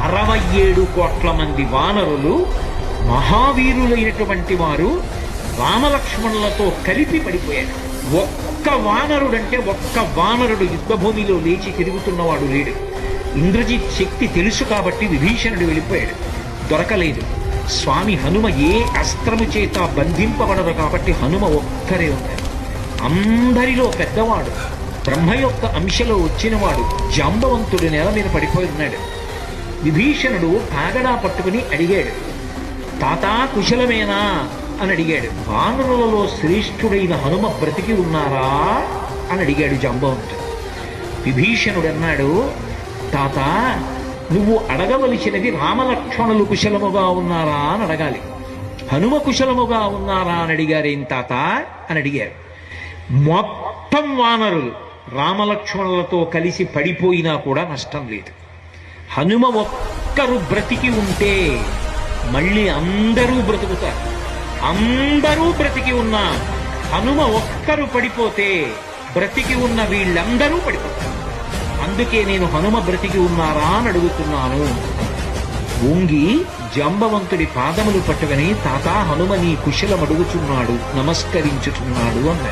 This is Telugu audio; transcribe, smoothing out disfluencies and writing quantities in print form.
67 కోట్ల మంది వానరులు మహావీరులైనటువంటి వారు రామలక్ష్మణులతో కలిపి పడిపోయారు. ఒక్క వానరుడు యుద్ధభూమిలో లేచి తిరుగుతున్నవాడు లేడు. ఇంద్రజిత్ శక్తి తెలుసు కాబట్టి విభీషణుడు వెళ్ళిపోయాడు, దొరకలేదు. స్వామి హనుమ ఏ అస్త్రము చేత బంధింపబడదు కాబట్టి హనుమ ఒక్కరే ఉన్నారు. అందరిలో పెద్దవాడు, బ్రహ్మ యొక్క అంశలో వచ్చినవాడు జాంబవంతుడు నేల మీద పడిపోయి ఉన్నాడు. విభీషణుడు కాగడా పట్టుకుని అడిగాడు, తాతా కుశలమేనా అని అడిగాడు. వానరులలో శ్రేష్ఠుడైన హనుమ బ్రతికి ఉన్నారా అని అడిగాడు జాంబవంతుడు. విభీషణుడు అన్నాడు, తాత నువ్వు అడగవలసినది రామలక్ష్మణులు కుశలముగా ఉన్నారా అని అడగాలి. హనుమ కుశలముగా ఉన్నారా అని అడిగారేం తాత అని అడిగారు. మొత్తం వానరులు రామలక్ష్మణులతో కలిసి పడిపోయినా కూడా నష్టం లేదు. హనుమ ఒక్కరు బ్రతికి ఉంటే మళ్ళీ అందరూ బ్రతుకుతారు. అందరూ బ్రతికి ఉన్నా హనుమ ఒక్కరు పడిపోతే బ్రతికి ఉన్న వీళ్ళందరూ పడిపోతారు. అందుకే నేను హనుమ బ్రతికి ఉన్నారా అని అడుగుతున్నాను. వంగి జాంబవంతుడి పాదములు పట్టుకుని తాతా హనుమ నీ కుశలం అడుగుచున్నాడు, నమస్కరించుచున్నాడు అన్నాడు.